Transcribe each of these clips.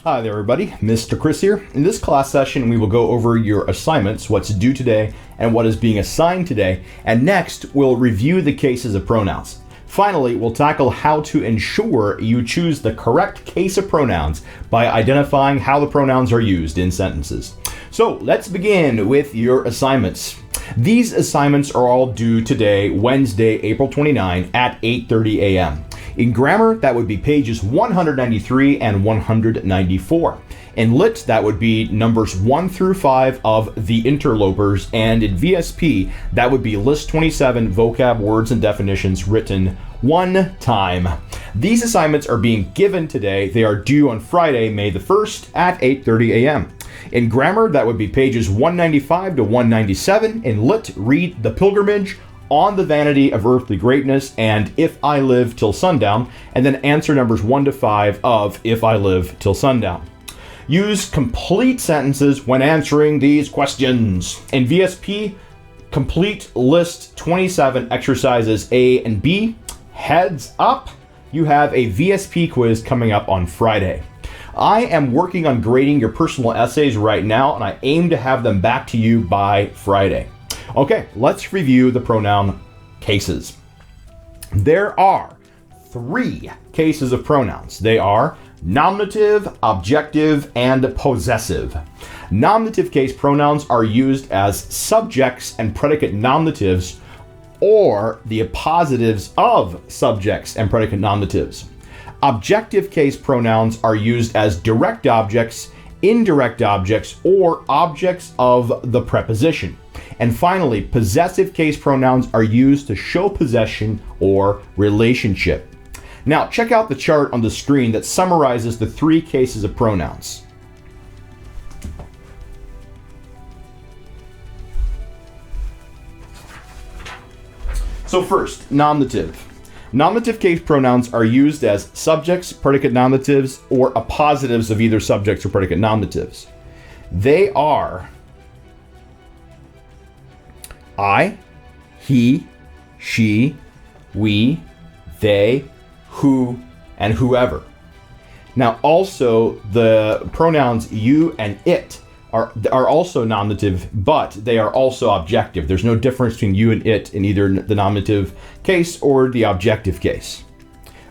Hi there everybody, Mr. Chris here. In this class session we will go over your assignments, what's due today and what is being assigned today, and next we'll review the cases of pronouns. Finally, we'll tackle how to ensure you choose the correct case of pronouns by identifying how the pronouns are used in sentences. So let's begin with your assignments. These assignments are all due today, Wednesday, April 29 at 8:30 a.m. In grammar, that would be pages 193 and 194. In lit, that would be numbers 1 through 5 of the interlopers, and in VSP, that would be list 27 vocab words and definitions written one time. These assignments are being given today. They are due on Friday, May the 1st at 8:30 a.m. In grammar, that would be pages 195 to 197. In lit, read The Pilgrimage, On the Vanity of Earthly Greatness, and If I Live Till Sundown, and then answer numbers 1 to 5 of If I Live Till Sundown. Use complete sentences when answering these questions. In VSP, complete list 27 exercises A and B. Heads up, you have a VSP quiz coming up on Friday. I am working on grading your personal essays right now, and I aim to have them back to you by Friday. Okay, let's review the pronoun cases. There are 3 cases of pronouns. They are nominative, objective, and possessive. Nominative case pronouns are used as subjects and predicate nominatives, or the appositives of subjects and predicate nominatives. Objective case pronouns are used as direct objects, indirect objects, or objects of the preposition. And finally, possessive case pronouns are used to show possession or relationship. Now, check out the chart on the screen that summarizes the 3 cases of pronouns. So first, nominative. Nominative case pronouns are used as subjects, predicate nominatives, or appositives of either subjects or predicate nominatives. They are I, he, she, we, they, who, and whoever. Now also the pronouns you and it are also nominative, but they are also objective. There's no difference between you and it in either the nominative case or the objective case.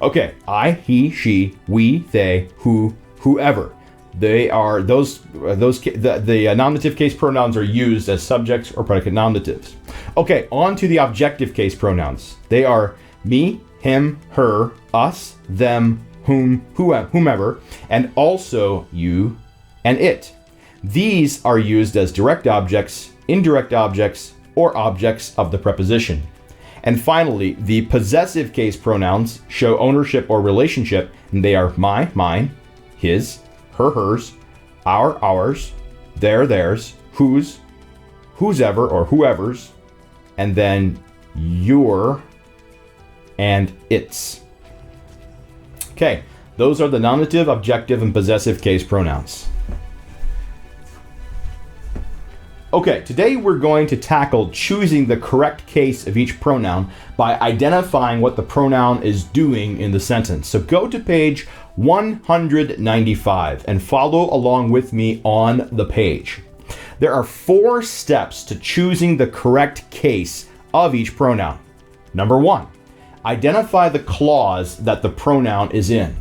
Okay, I, he, she, we, they, who, whoever. They are the nominative case pronouns are used as subjects or predicate nominatives. Okay, on to the objective case pronouns. They are me, him, her, us, them, whomever, and also you and it. These are used as direct objects, indirect objects, or objects of the preposition. And finally, the possessive case pronouns show ownership or relationship, and they are my, mine, his, her, hers, our, ours, their, theirs, whose, whosever or whoever's, and then your and its. Okay, those are the nominative, objective, and possessive case pronouns. Okay, today we're going to tackle choosing the correct case of each pronoun by identifying what the pronoun is doing in the sentence. So go to page 195 and follow along with me on the page. There are 4 steps to choosing the correct case of each pronoun. Number 1, identify the clause that the pronoun is in.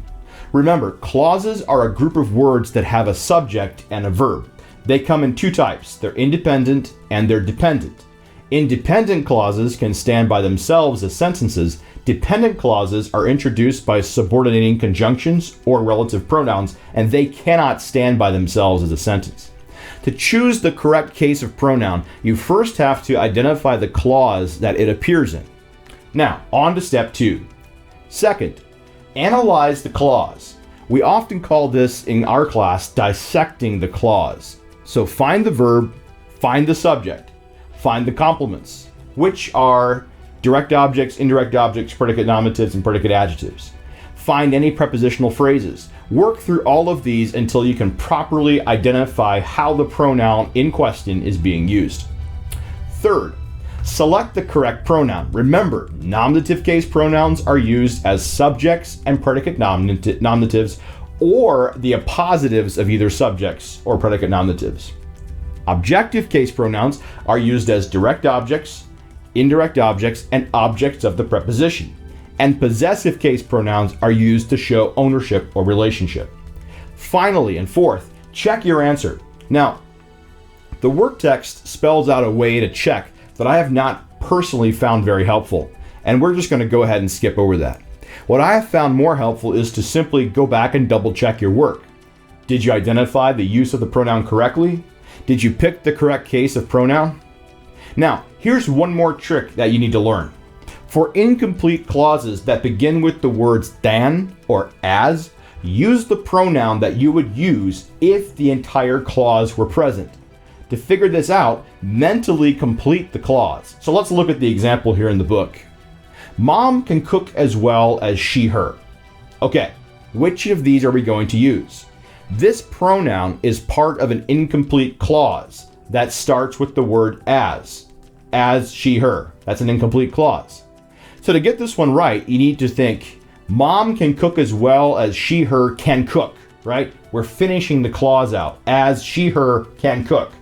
Remember, clauses are a group of words that have a subject and a verb. They come in 2 types. They're independent and they're dependent. Independent clauses can stand by themselves as sentences. Dependent clauses are introduced by subordinating conjunctions or relative pronouns, and they cannot stand by themselves as a sentence. To choose the correct case of pronoun, you first have to identify the clause that it appears in. Now, on to step 2. Second, analyze the clause. We often call this in our class dissecting the clause. So find the verb, find the subject, find the complements, which are direct objects, indirect objects, predicate nominatives, and predicate adjectives. Find any prepositional phrases. Work through all of these until you can properly identify how the pronoun in question is being used. Third, select the correct pronoun. Remember, nominative case pronouns are used as subjects and predicate nominatives or the appositives of either subjects or predicate nominatives. Objective case pronouns are used as direct objects, indirect objects, and objects of the preposition. And possessive case pronouns are used to show ownership or relationship. Finally, and fourth, check your answer. Now, the work text spells out a way to check that I have not personally found very helpful, and we're just going to go ahead and skip over that. What I have found more helpful is to simply go back and double check your work. Did you identify the use of the pronoun correctly? Did you pick the correct case of pronoun? Now, here's one more trick that you need to learn. For incomplete clauses that begin with the words than or as, use the pronoun that you would use if the entire clause were present. To figure this out, mentally complete the clause. So let's look at the example here in the book. Mom can cook as well as she, her. Okay, which of these are we going to use? This pronoun is part of an incomplete clause that starts with the word as she, her. That's an incomplete clause. So to get this one right, you need to think, Mom can cook as well as she, her can cook, right? We're finishing the clause out, as she, her can cook.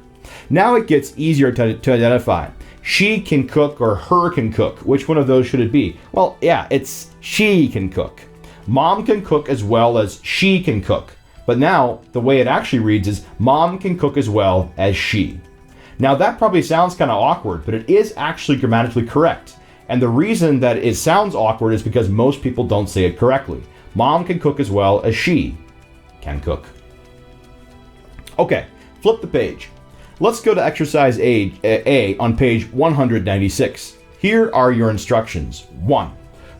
Now it gets easier to identify. She can cook or her can cook. Which one of those should it be? Well, yeah, it's she can cook. Mom can cook as well as she can cook. But now, the way it actually reads is, Mom can cook as well as she. Now that probably sounds kind of awkward, but it is actually grammatically correct. And the reason that it sounds awkward is because most people don't say it correctly. Mom can cook as well as she can cook. Okay, flip the page. Let's go to exercise A on page 196. Here are your instructions. 1.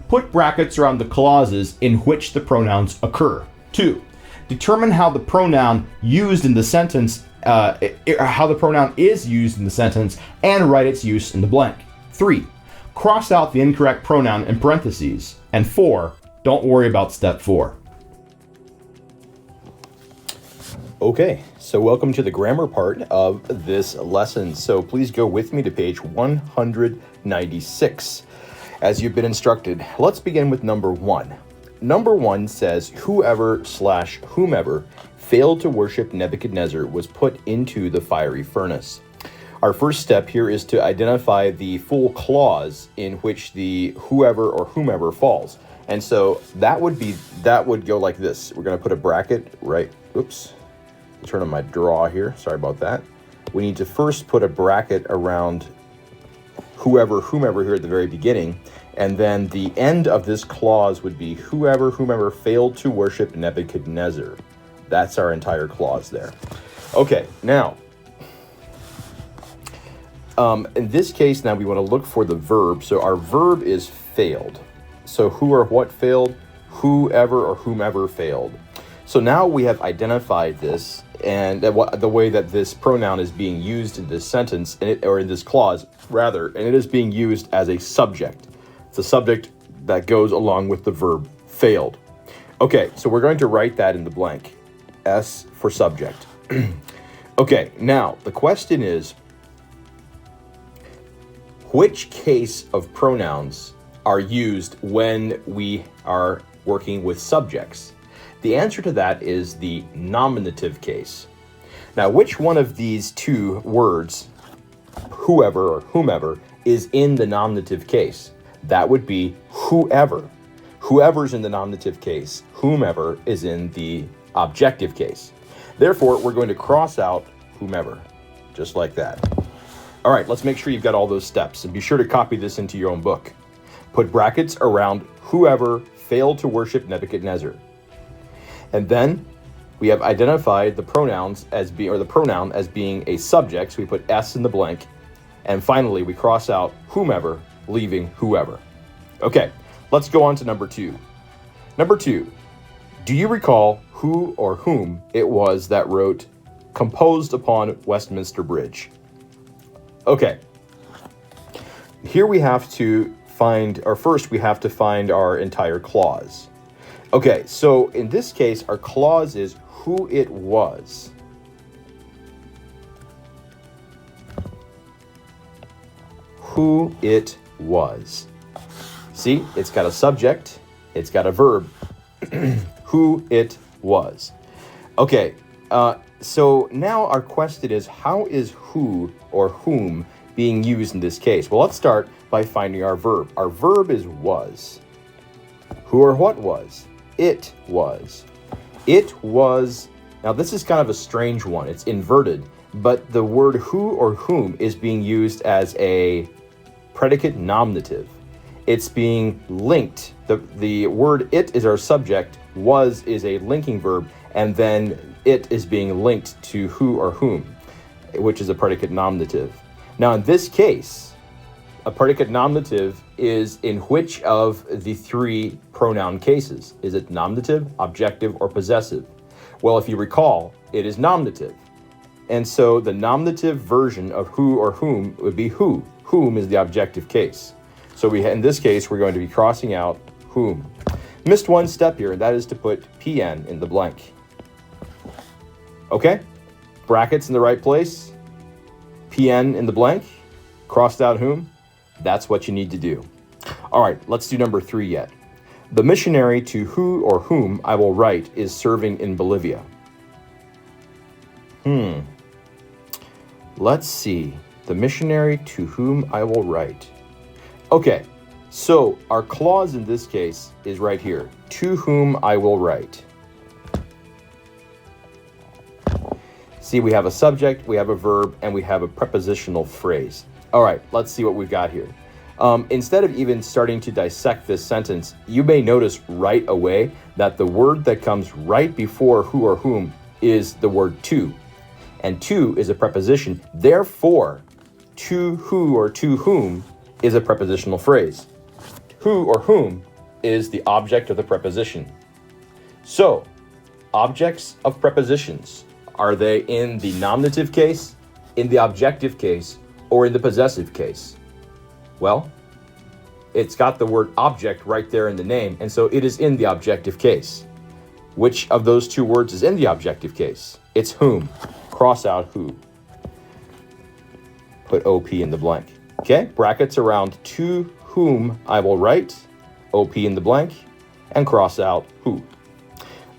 Put brackets around the clauses in which the pronouns occur. 2. Determine how the pronoun used in the sentence, how the pronoun is used in the sentence, and write its use in the blank. 3. Cross out the incorrect pronoun in parentheses. And 4. Don't worry about step 4. Okay, so welcome to the grammar part of this lesson. So please go with me to page 196. As you've been instructed, let's begin with number 1. Number 1 says, whoever/whomever failed to worship Nebuchadnezzar was put into the fiery furnace. Our first step here is to identify the full clause in which the whoever or whomever falls. And so that would go like this. We're going to put a bracket right, oops. Turn on my draw here. Sorry about that. We need to first put a bracket around whomever here at the very beginning. And then the end of this clause would be whomever failed to worship Nebuchadnezzar. That's our entire clause there. Okay, now, in this case, now we want to look for the verb. So our verb is failed. So who or what failed? Whoever or whomever failed. So now we have identified this and the way that this pronoun is being used in this sentence, or in this clause, rather, and it is being used as a subject. It's a subject that goes along with the verb failed. Okay, so we're going to write that in the blank. S for subject. Okay, now the question is, which case of pronouns are used when we are working with subjects? The answer to that is the nominative case. Now, which one of these two words, whoever or whomever, is in the nominative case? That would be whoever. Whoever's in the nominative case. Whomever is in the objective case. Therefore, we're going to cross out whomever, just like that. All right, let's make sure you've got all those steps, and be sure to copy this into your own book. Put brackets around whoever failed to worship Nebuchadnezzar. And then we have identified the pronouns as the pronoun as being a subject, so we put S in the blank. And finally, we cross out whomever, leaving whoever. Okay, let's go on to number 2. Number 2, do you recall who or whom it was that wrote, composed upon Westminster Bridge? Okay, here we have to find our entire clause. Okay, so in this case, our clause is who it was. Who it was. See, it's got a subject, it's got a verb. Who it was. Okay, so now our question is, how is who or whom being used in this case? Well, let's start by finding our verb. Our verb is was. Who or what was? It was. It was. Now, this is kind of a strange one. It's inverted, but the word who or whom is being used as a predicate nominative. It's being linked. The word it is our subject, was is a linking verb, and then it is being linked to who or whom, which is a predicate nominative. Now, in this case, a predicate nominative is in which of the three pronoun cases? Is it nominative, objective, or possessive? Well, if you recall, it is nominative. And so the nominative version of who or whom would be who. Whom is the objective case. So in this case, we're going to be crossing out whom. Missed one step here, and that is to put PN in the blank. Okay? Brackets in the right place. PN in the blank. Crossed out whom. That's what you need to do. All right, let's do number 3 yet. The missionary to who or whom I will write is serving in Bolivia. Let's see. The missionary to whom I will write. Okay, so our clause in this case is right here. To whom I will write. See, we have a subject, we have a verb, and we have a prepositional phrase. All right, let's see what we've got here. Instead of even starting to dissect this sentence, you may notice right away that the word that comes right before who or whom is the word to. And to is a preposition. Therefore, to who or to whom is a prepositional phrase. Who or whom is the object of the preposition. So, objects of prepositions, are they in the nominative case, in the objective case, or in the possessive case? Well, it's got the word object right there in the name, and so it is in the objective case. Which of those two words is in the objective case? It's whom. Cross out who. Put OP in the blank. Okay, brackets around to whom I will write, OP in the blank, and cross out who.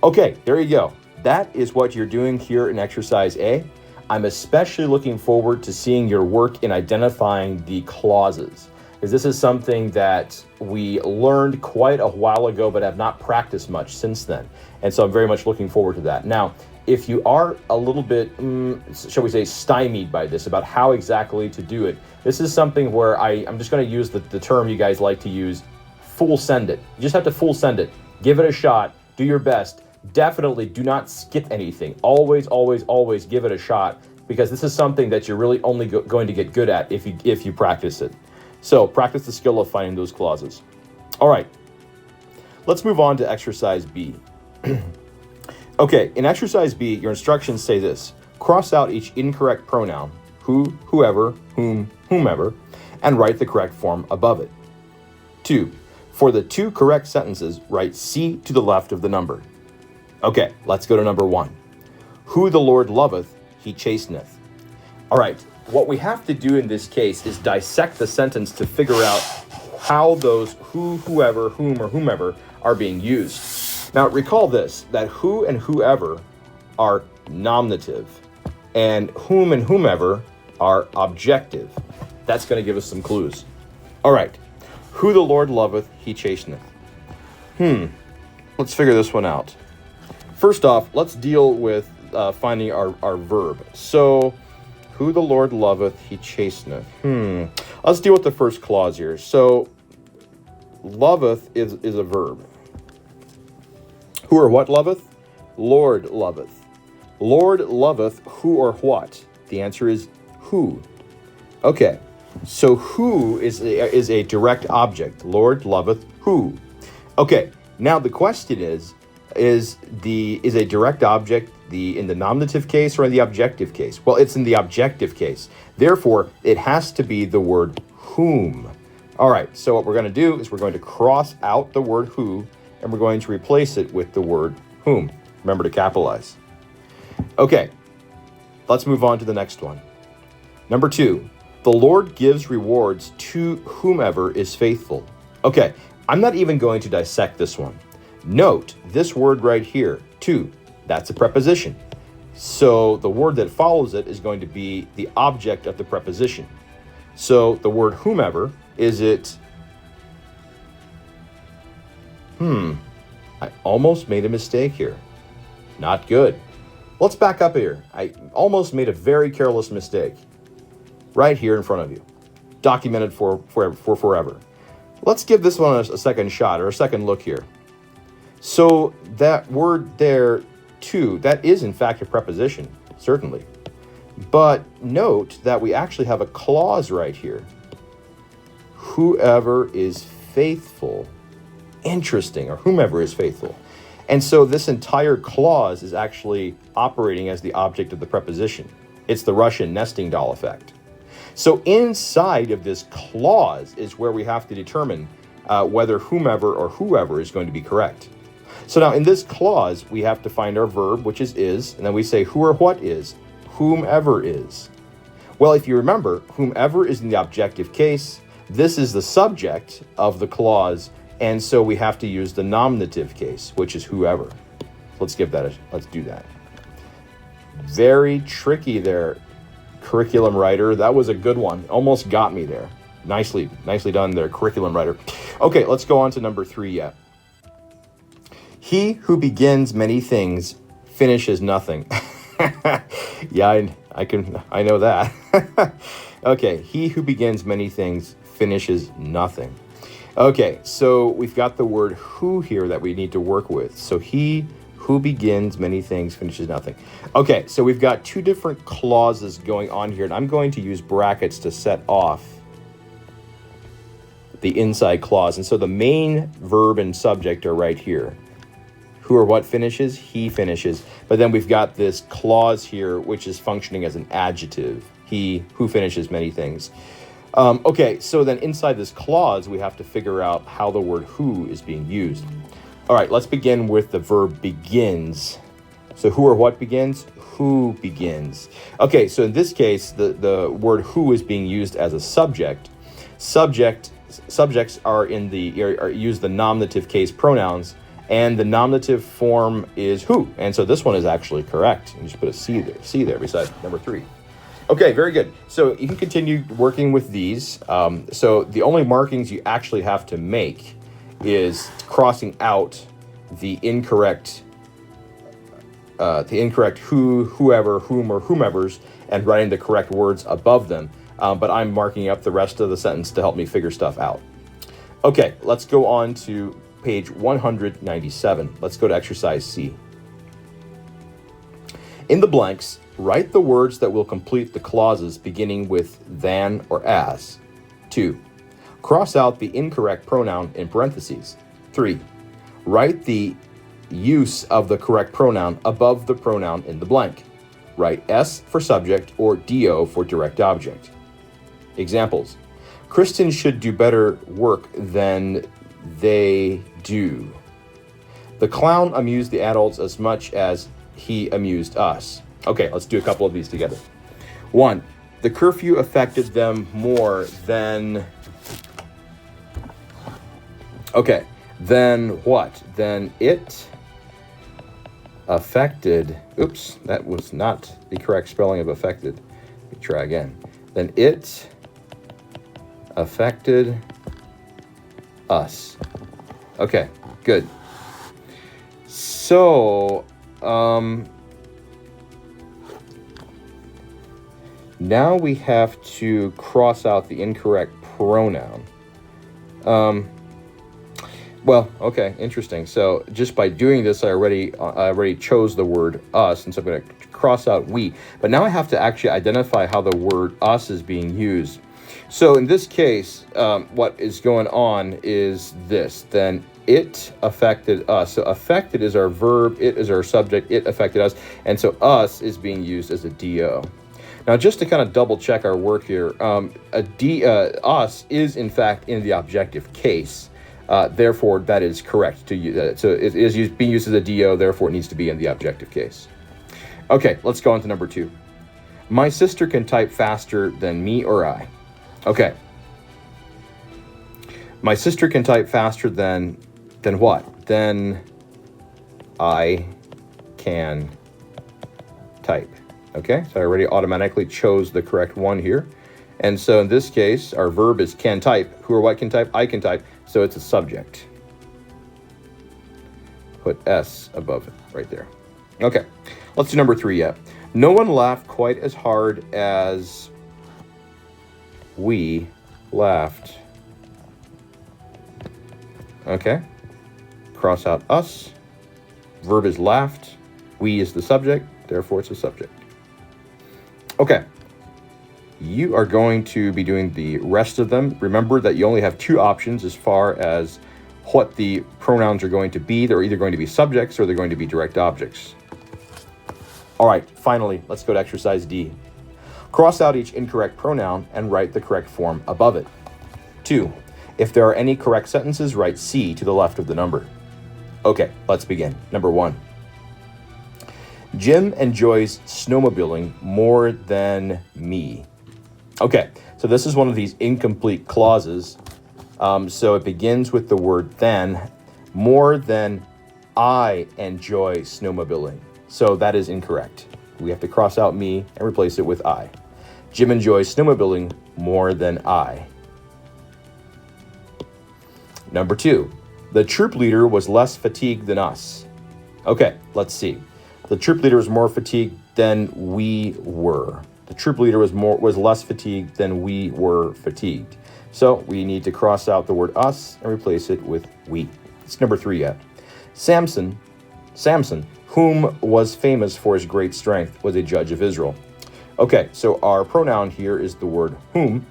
Okay, there you go. That is what you're doing here in exercise A. I'm especially looking forward to seeing your work in identifying the clauses, because this is something that we learned quite a while ago but have not practiced much since then. And so I'm very much looking forward to that. Now, if you are a little bit, shall we say, stymied by this, about how exactly to do it, this is something where I'm just going to use the term you guys like to use, full send it. You just have to full send it. Give it a shot. Do your best. Definitely do not skip anything. Always, always, always give it a shot, because this is something that you're really only going to get good at if you practice it. So practice the skill of finding those clauses. All right, let's move on to exercise B. Okay, in exercise B, your instructions say this. Cross out each incorrect pronoun, who, whoever, whom, whomever, and write the correct form above it. 2. For the 2 correct sentences, write C to the left of the number. Okay, let's go to number 1. Who the Lord loveth, he chasteneth. All right, what we have to do in this case is dissect the sentence to figure out how those who, whoever, whom, or whomever are being used. Now, recall this, that who and whoever are nominative, and whom and whomever are objective. That's going to give us some clues. All right, who the Lord loveth, he chasteneth. Let's figure this one out. First off, let's deal with finding our verb. So, who the Lord loveth, he chasteneth. Let's deal with the first clause here. So, loveth is a verb. Who or what loveth? Lord loveth. Lord loveth who or what? The answer is who. Okay, so who is a direct object. Lord loveth who. Okay, now the question is a direct object in the nominative case or in the objective case? Well, it's in the objective case. Therefore, it has to be the word whom. All right, so what we're going to do is we're going to cross out the word who, and we're going to replace it with the word whom. Remember to capitalize. Okay, let's move on to the next one. Number 2, the Lord gives rewards to whomever is faithful. Okay, I'm not even going to dissect this one. Note this word right here, 2. That's a preposition. So the word that follows it is going to be the object of the preposition. So the word whomever, is it... I almost made a mistake here. Not good. Let's back up here. I almost made a very careless mistake. Right here in front of you. Documented for forever. Let's give this one a second shot, or a second look here. So that word there, to, that is in fact a preposition, certainly. But note that we actually have a clause right here. Whoever is faithful. Interesting, or whomever is faithful. And so this entire clause is actually operating as the object of the preposition. It's the Russian nesting doll effect. So inside of this clause is where we have to determine whether whomever or whoever is going to be correct. So now in this clause, we have to find our verb, which is, and then we say who or what is, whomever is. Well, if you remember, whomever is in the objective case. This is the subject of the clause, and so we have to use the nominative case, which is whoever. Let's do that. Very tricky there, curriculum writer. That was a good one. Almost got me there. Nicely done there, curriculum writer. Okay, let's go on to number 3 yet. He who begins many things finishes nothing. Yeah, I know that. Okay, he who begins many things finishes nothing. Okay, so we've got the word who here that we need to work with. So he who begins many things finishes nothing. Okay, so we've got 2 different clauses going on here, and I'm going to use brackets to set off the inside clause. And so the main verb and subject are right here. Who or what finishes? He finishes. But then we've got this clause here, which is functioning as an adjective. He who finishes many things. Okay, so then inside this clause, we have to figure out how the word who is being used. All right, let's begin with the verb begins. So who or what begins? Who begins. Okay, so in this case, the word who is being used as a subject. Subjects are use the nominative case pronouns, and the nominative form is who. And so this one is actually correct. You just put a C there beside number 3. Okay, very good. So you can continue working with these. So the only markings you actually have to make is crossing out the incorrect who, whoever, whom, or whomevers, and writing the correct words above them. But I'm marking up the rest of the sentence to help me figure stuff out. Okay, let's go on to page 197. Let's go to exercise C. In the blanks, write the words that will complete the clauses beginning with than or as. 2. Cross out the incorrect pronoun in parentheses. 3. Write the use of the correct pronoun above the pronoun in the blank. Write S for subject or DO for direct object. Examples. Kristen should do better work than they do. The clown amused the adults as much as he amused us. Okay, let's do a couple of these together. 1. The curfew affected them more than... Okay, then what? Then it affected... Oops, that was not the correct spelling of affected. Let me try again. Then it affected us. Okay, good. So, now we have to cross out the incorrect pronoun. Well, okay, interesting. So just by doing this, I already chose the word us, and so I'm going to cross out we. But now I have to actually identify how the word us is being used. So in this case, what is going on is this. Then it affected us. So affected is our verb, it is our subject, it affected us. And so us is being used as a DO. Now, just to kind of double check our work here, us is in fact in the objective case. Therefore, that is correct to use. So it is being used as a DO, therefore it needs to be in the objective case. Okay, let's go on to number 2. My sister can type faster than me or I. Okay. My sister can type faster than what? Than I can type. Okay, so I already automatically chose the correct one here. And so in this case, our verb is can type. Who or what can type? I can type. So it's a subject. Put S above it right there. Okay, let's do number 3 yet. No one laughed quite as hard as we laughed. Okay, cross out us. Verb is laughed. We is the subject. Therefore, it's a subject. Okay. You are going to be doing the rest of them. Remember that you only have 2 options as far as what the pronouns are going to be. They're either going to be subjects or they're going to be direct objects. All right, finally, let's go to exercise D. Cross out each incorrect pronoun and write the correct form above it. 2. If there are any correct sentences, write C to the left of the number. Okay, let's begin. Number 1. Jim enjoys snowmobiling more than me. Okay, so this is one of these incomplete clauses. So it begins with the word then. More than I enjoy snowmobiling. So that is incorrect. We have to cross out me and replace it with I. Jim enjoys snowmobiling more than I. Number 2, the troop leader was less fatigued than us. Okay, let's see. The troop leader was more fatigued than we were. The troop leader was less fatigued than we were fatigued. So we need to cross out the word us and replace it with we. It's number 3 yet. Samson, whom was famous for his great strength, was a judge of Israel. Okay, so our pronoun here is the word whom.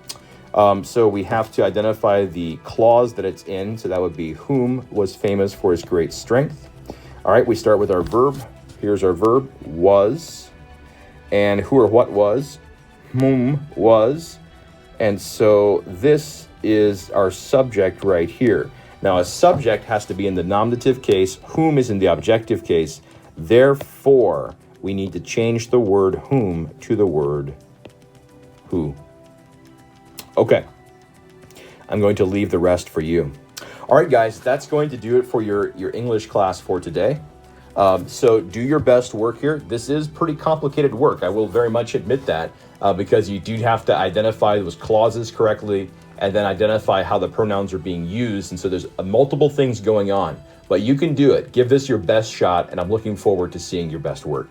So we have to identify the clause that it's in. So that would be whom was famous for his great strength. All right, we start with our verb. Here's our verb, was. And who or what was, whom was. And so this is our subject right here. Now a subject has to be in the nominative case, whom is in the objective case. Therefore, we need to change the word whom to the word who. Okay, I'm going to leave the rest for you. All right, guys, that's going to do it for your English class for today. So do your best work here. This is pretty complicated work. I will very much admit that because you do have to identify those clauses correctly and then identify how the pronouns are being used. And so there's multiple things going on, but you can do it. Give this your best shot, and I'm looking forward to seeing your best work.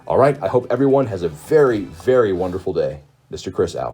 All right, I hope everyone has a very, very wonderful day. Mr. Chris out.